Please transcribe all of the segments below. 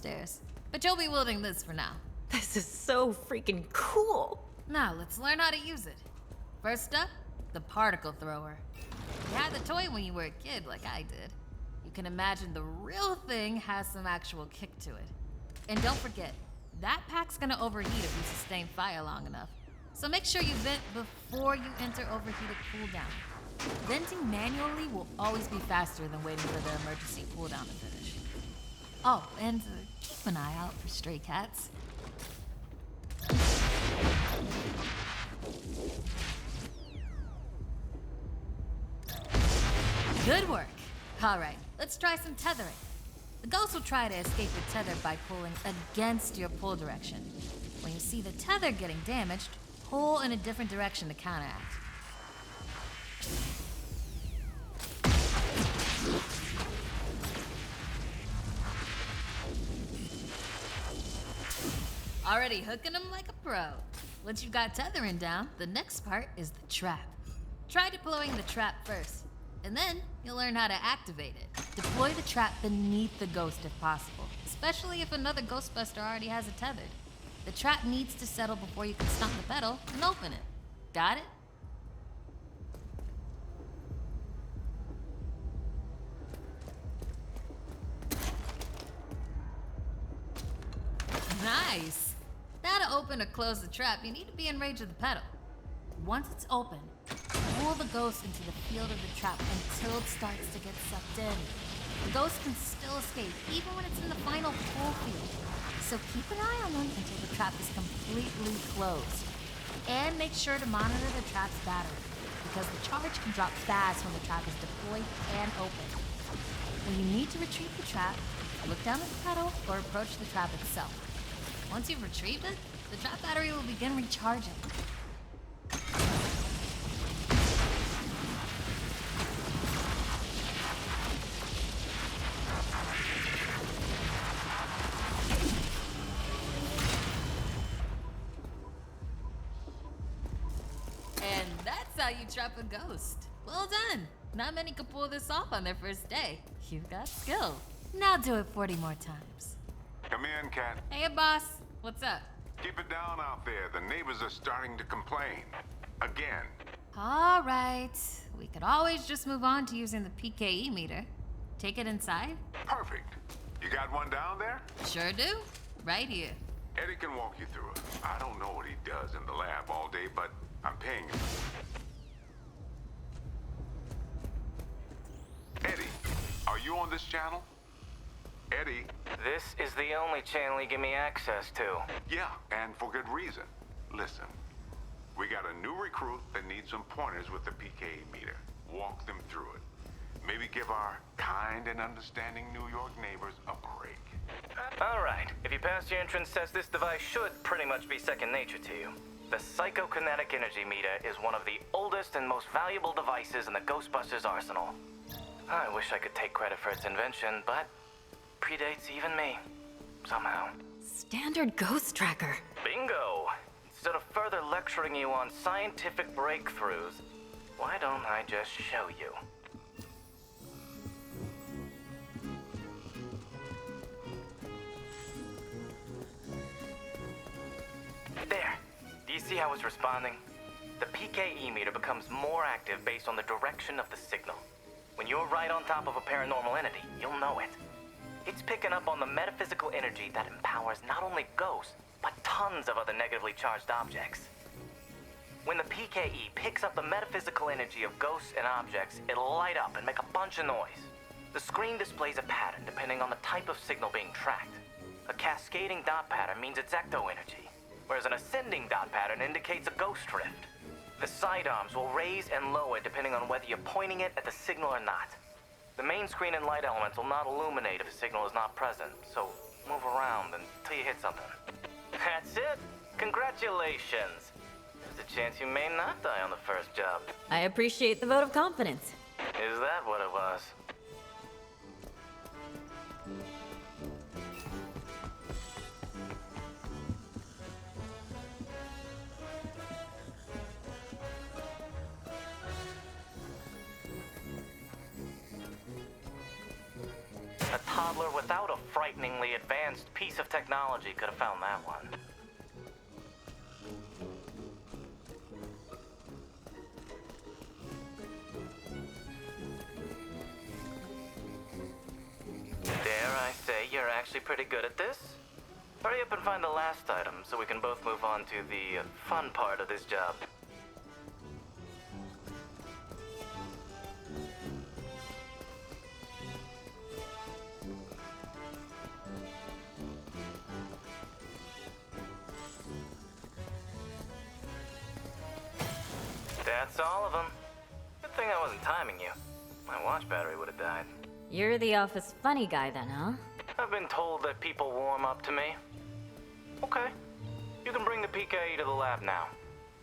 upstairs. But you'll be wielding this for now. This is so freaking cool. Now, let's learn how to use it. First up, the particle thrower. You had the toy when you were a kid, like I did. You can imagine the real thing has some actual kick to it. And don't forget, that pack's gonna overheat if you sustain fire long enough. So make sure you vent before you enter overheated cooldown. Venting manually will always be faster than waiting for the emergency cooldown to finish. Oh, and keep an eye out for stray cats. Good work. All right, let's try some tethering. The ghost will try to escape your tether by pulling against your pull direction. When you see the tether getting damaged, pull in a different direction to counteract. Already hooking them like a pro. Once you've got tethering down, the next part is the trap. Try deploying the trap first, and then you'll learn how to activate it. Deploy the trap beneath the ghost if possible, especially if another Ghostbuster already has it tethered. The trap needs to settle before you can stomp the pedal and open it. Got it? Nice! Now to open or close the trap, you need to be in range of the pedal. Once it's open, pull the ghost into the field of the trap until it starts to get sucked in. The ghost can still escape, even when it's in the final pull field. So keep an eye on them until the trap is completely closed. And make sure to monitor the trap's battery, because the charge can drop fast when the trap is deployed and open. When you need to retrieve the trap, look down at the pedal or approach the trap itself. Once you've retrieved it, the trap battery will begin recharging. And that's how you trap a ghost. Well done! Not many can pull this off on their first day. You've got skill. Now do it 40 more times. Come in, Cat. Hey, boss. What's up? Keep it down out there. The neighbors are starting to complain. Again. All right. We could always just move on to using the PKE meter. Take it inside? Perfect. You got one down there? Sure do. Right here. Eddie can walk you through it. I don't know what he does in the lab all day, but I'm paying him. Eddie, are you on this channel? Eddie? This is the only channel you give me access to. Yeah, and for good reason. Listen, we got a new recruit that needs some pointers with the PKE meter. Walk them through it. Maybe give our kind and understanding New York neighbors a break. All right, if you pass your entrance test, this device should pretty much be second nature to you. The psychokinetic energy meter is one of the oldest and most valuable devices in the Ghostbusters arsenal. I wish I could take credit for its invention, but predates even me, somehow. Standard ghost tracker. Bingo! Instead of further lecturing you on scientific breakthroughs, why don't I just show you? There. Do you see how it's responding? The PKE meter becomes more active based on the direction of the signal. When you're right on top of a paranormal entity, you'll know it. It's picking up on the metaphysical energy that empowers not only ghosts, but tons of other negatively charged objects. When the PKE picks up the metaphysical energy of ghosts and objects, it'll light up and make a bunch of noise. The screen displays a pattern depending on the type of signal being tracked. A cascading dot pattern means it's ecto energy, whereas an ascending dot pattern indicates a ghost drift. The sidearms will raise and lower depending on whether you're pointing it at the signal or not. The main screen and light elements will not illuminate if a signal is not present, so move around until you hit something. That's it! Congratulations! There's a chance you may not die on the first job. I appreciate the vote of confidence. Is that what it was? A toddler without a frighteningly advanced technology could have found that one. Dare I say you're actually pretty good at this? Hurry up and find the last item so we can both move on to the fun part of this job. That's all of them. Good thing I wasn't timing you. My watch battery would have died. You're the office funny guy then, huh? I've been told that people warm up to me. Okay. You can bring the PKE to the lab now.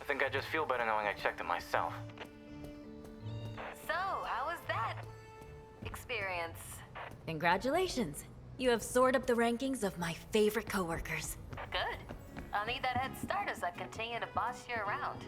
I think I just feel better knowing I checked it myself. So, how was that experience? Congratulations. You have soared up the rankings of my favorite coworkers. Good. I'll need that head start as I continue to boss you around.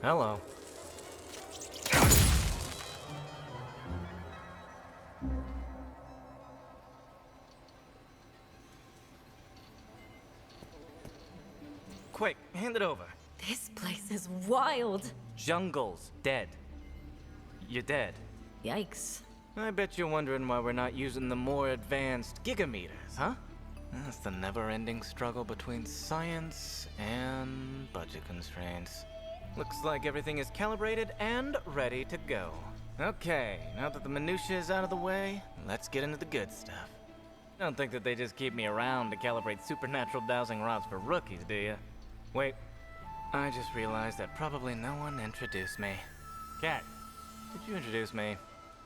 Hello. Quick, hand it over. This place is wild. Jungle's dead. You're dead. Yikes. I bet you're wondering why we're not using the more advanced gigameters, huh? That's the never-ending struggle between science and budget constraints. Looks like everything is calibrated and ready to go. Okay, now that the minutiae is out of the way, let's get into the good stuff. Don't think that they just keep me around to calibrate supernatural dowsing rods for rookies, do you? Wait, I just realized that probably no one introduced me. Kat, could you introduce me?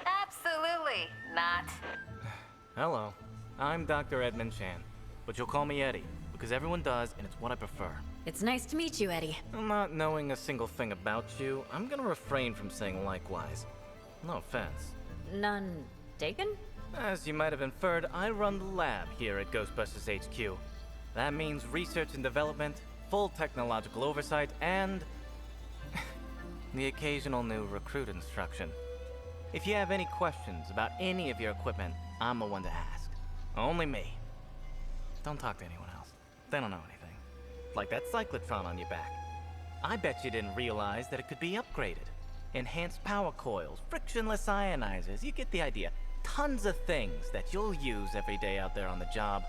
Absolutely not. Hello, I'm Dr. Edmund Chan, but you'll call me Eddie, because everyone does, and it's what I prefer. It's nice to meet you, Eddie. Not knowing a single thing about you, I'm gonna refrain from saying likewise. No offense. None taken? As you might have inferred, I run the lab here at Ghostbusters HQ. That means research and development, full technological oversight, and the occasional new recruit instruction. If you have any questions about any of your equipment, I'm the one to ask. Only me. Don't talk to anyone else. They don't know anything. Like that cyclotron on your back. I bet you didn't realize that it could be upgraded. Enhanced power coils, frictionless ionizers, you get the idea. Tons of things that you'll use every day out there on the job.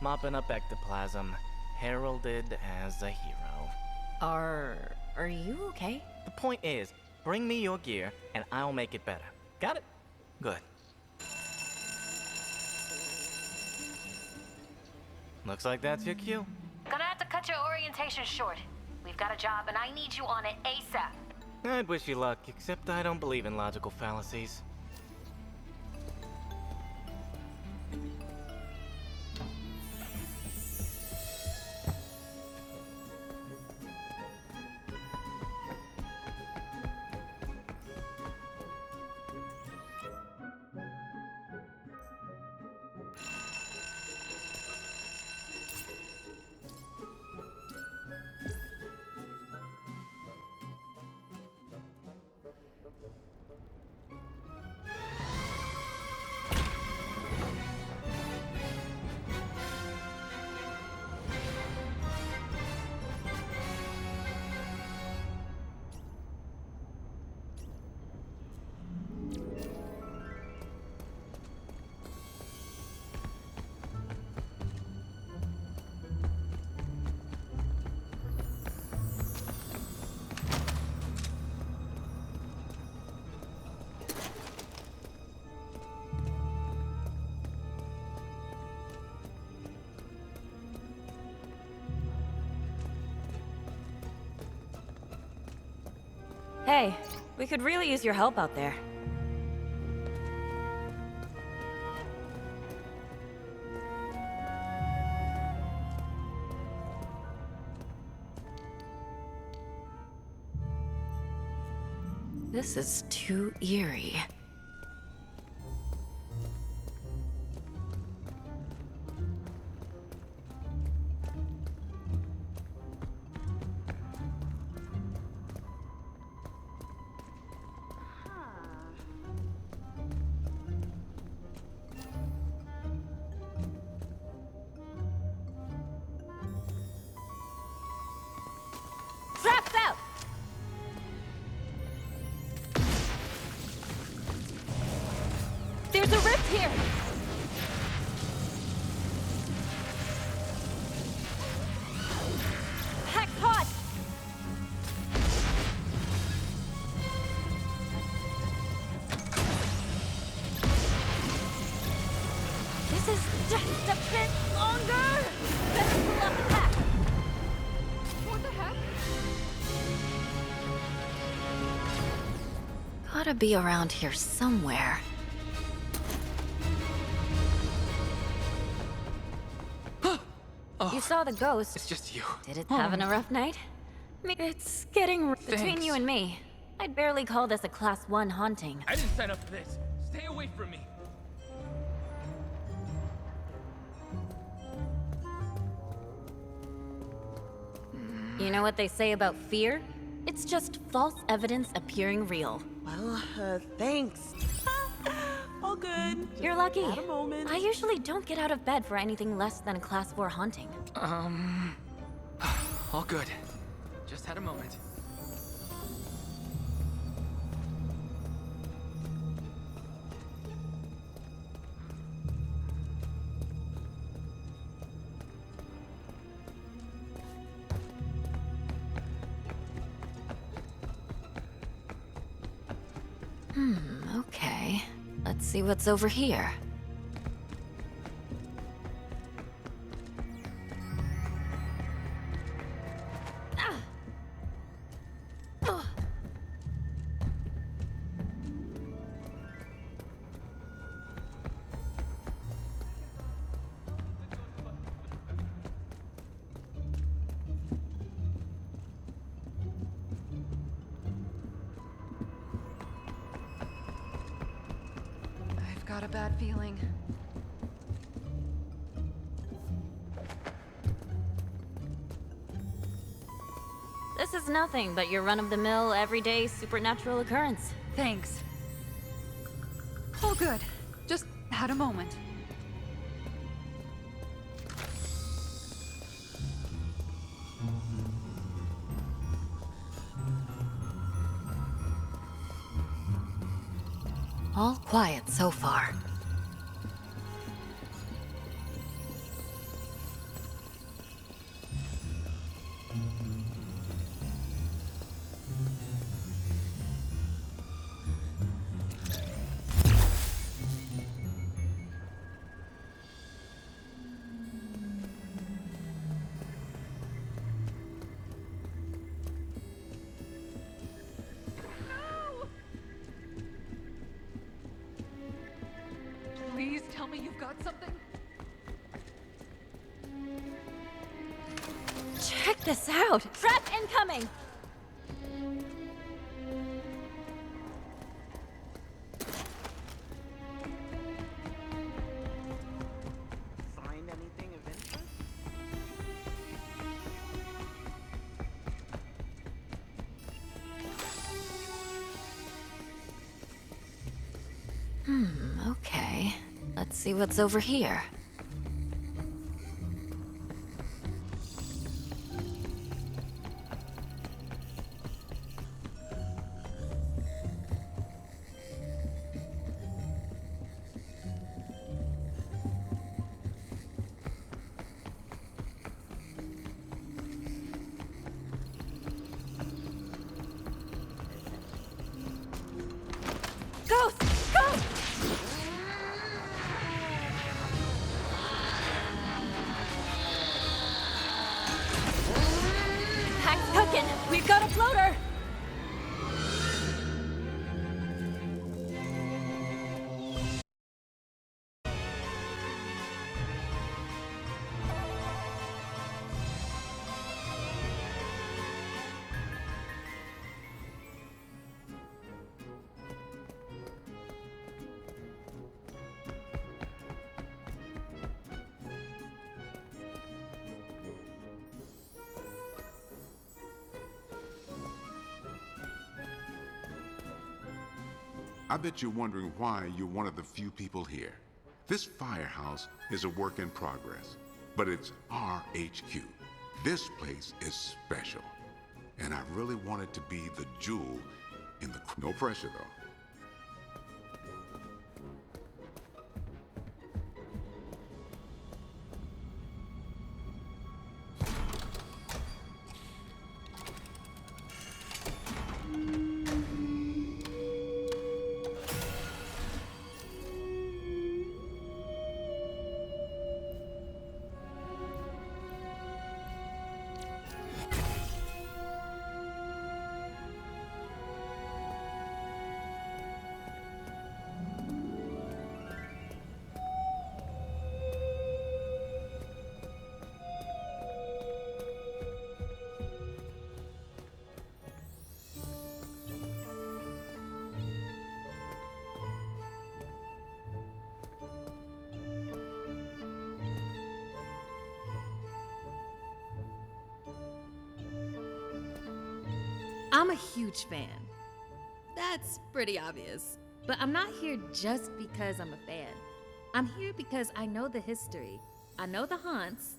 Mopping up ectoplasm, heralded as a hero. Are you okay? The point is, bring me your gear and I'll make it better. Got it? Good. Looks like that's your cue. Gonna have to cut your orientation short. We've got a job and I need you on it ASAP. I'd wish you luck, except I don't believe in logical fallacies. Hey, we could really use your help out there. This is too eerie. Traps out! There's a rift here! Hack hot! This is just a bit longer! Better pull off the pack! What the heck? Gotta be around here somewhere. You saw the ghost. It's just you. Did it having a rough night? It's getting between Thanks. you and me. I'd barely call this a class 1 haunting. I didn't sign up for this. Stay away from me. You know what they say about fear? It's just false evidence appearing real. Well, thanks. All good. You're lucky. At a moment. I usually don't get out of bed for anything less than a class 4 haunting. All good. Just had a moment. Okay. Let's see what's over here. I've got a bad feeling. This is nothing but your run-of-the-mill, everyday supernatural occurrence. Thanks. All good. Just had a moment. All quiet so far. Please tell me you've got something. Check this out! Trap incoming! Find anything of interest? Okay. Let's see what's over here. Ghost! Ghost! Pack's cooking! We've got a floater! I bet you're wondering why you're one of the few people here. This firehouse is a work in progress, but it's our HQ. This place is special, and I really want it to be the jewel in the... No pressure, though. I'm a huge fan. That's pretty obvious. But I'm not here just because I'm a fan. I'm here because I know the history. I know the haunts,